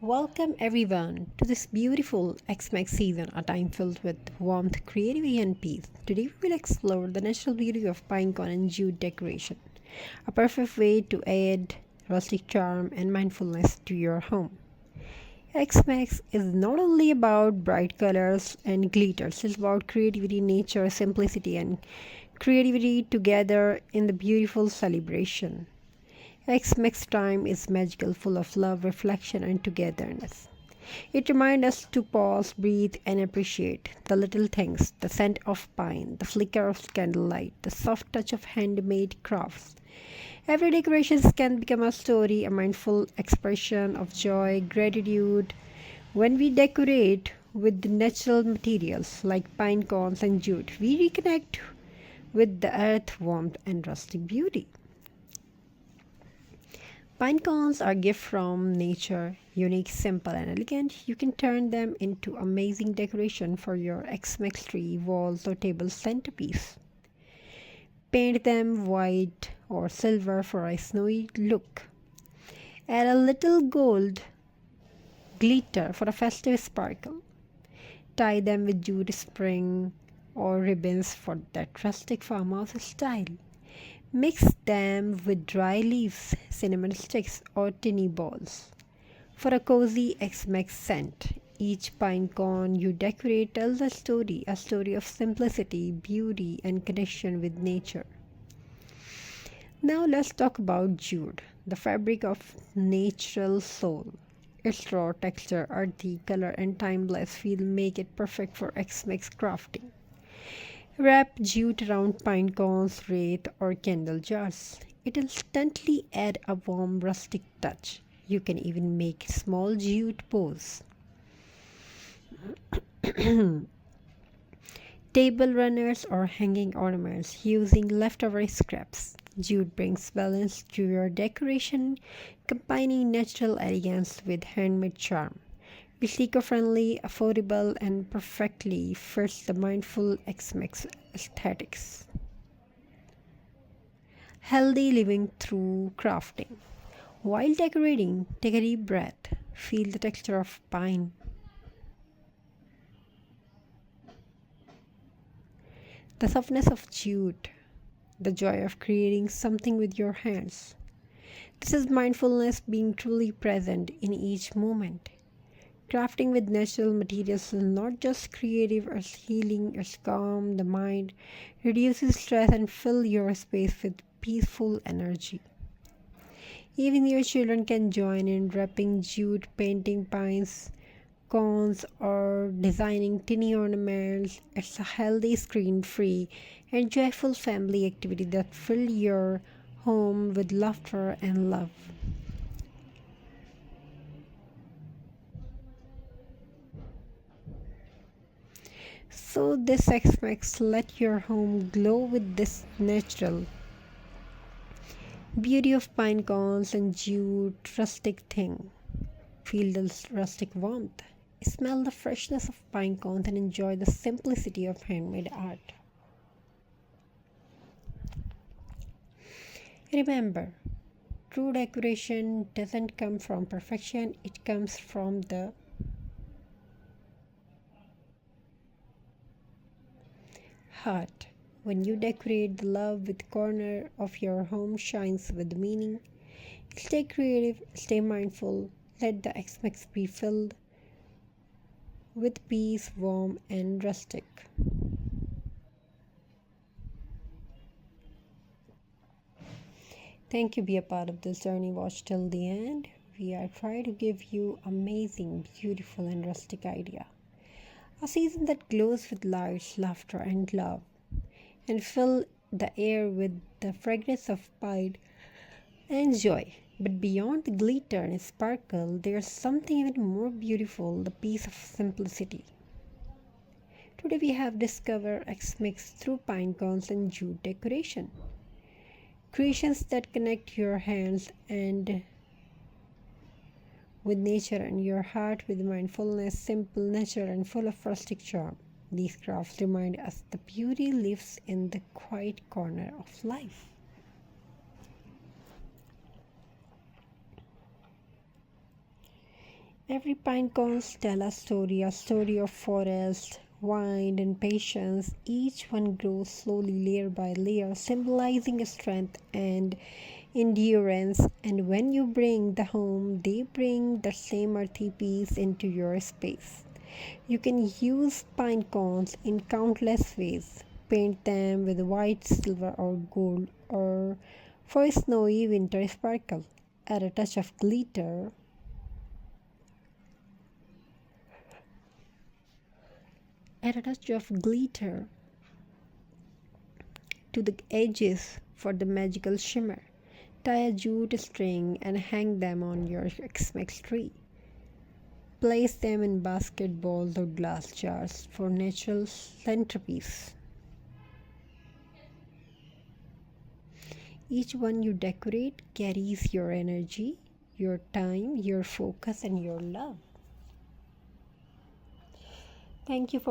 Welcome everyone to this beautiful X-Max season, a time filled with warmth, creativity, and peace. Today we will explore the natural beauty of pine cone and jute decoration, a perfect way to add rustic charm and mindfulness to your home. X-Max is not only about bright colors and glitters, it's about creativity, nature, simplicity, and creativity together in the beautiful celebration. X-Max time is magical, full of love, reflection, and togetherness. It reminds us to pause, breathe, and appreciate the little things, the scent of pine, the flicker of candlelight, the soft touch of handmade crafts. Every decoration can become a story, a mindful expression of joy, gratitude. When we decorate with the natural materials like pine cones and jute, we reconnect with the earth, warmth, and rustic beauty. Pine cones are a gift from nature, unique, simple, and elegant. You can turn them into amazing decoration for your X-Max tree, walls, or table centerpiece. Paint them white or silver for a snowy look. Add a little gold glitter for a festive sparkle. Tie them with jute string or ribbons for that rustic farmhouse style. Mix them with dry leaves, cinnamon sticks, or tiny balls for a cozy X-Max scent. Each pine cone you decorate tells a story of simplicity, beauty, and connection with nature. Now let's talk about jute, the fabric of natural soul. Its raw texture, earthy color, and timeless feel make it perfect for X-Max crafting. Wrap jute around pine cones, wreath, or candle jars. It instantly adds a warm rustic touch. You can even make small jute bows, table runners, or hanging ornaments using leftover scraps. Jute brings balance to your decoration, combining natural elegance with handmade charm. It's eco-friendly, affordable, and perfectly fits the mindful X-Max aesthetics. Healthy living through crafting. While decorating, take a deep breath. Feel the texture of pine, the softness of jute, the joy of creating something with your hands. This is mindfulness being truly present in each moment. Crafting with natural materials is not just creative, it's healing, it's calm the mind, reduces stress, and fill your space with peaceful energy. Even your children can join in wrapping jute, painting pines, cones, or designing tiny ornaments. It's a healthy, screen-free, and joyful family activity that fill your home with laughter and love. So this X-Max let your home glow with this natural beauty of pine cones and jute rustic thing. Feel the rustic warmth. Smell the freshness of pine cones and enjoy the simplicity of handmade art. Remember, true decoration doesn't come from perfection, it comes from the heart. When you decorate the love with corner of your home shines with meaning. Stay creative, stay mindful, let the X-Max be filled with peace, warm, and rustic. Thank you. Be a part of this journey. Watch till the end. We are trying to give you amazing, beautiful, and rustic idea. A season that glows with lights, laughter, and love, and fill the air with the fragrance of pine and joy. But beyond the glitter and sparkle, there's something even more beautiful, the peace of simplicity. Today we have discovered X Mix through pine cones and jute decoration. Creations that connect your hands and with nature and your heart with mindfulness, simple, natural, and full of rustic charm. These crafts remind us the beauty lives in the quiet corner of life. Every pine cones tell a story of forest, wind, and patience. Each one grows slowly, layer by layer, symbolizing strength and endurance. And when you bring the home, they bring the same earthy piece into your space. You can use pine cones in countless ways. Paint them with white, silver, or gold, or for a snowy winter sparkle. Add a touch of glitter. Add a touch of glitter to the edges for the magical shimmer. Tie a jute string and hang them on your Xmas tree. Place them in basket bowls or glass jars for natural centerpiece. Each one you decorate carries your energy, your time, your focus, and your love. Thank you for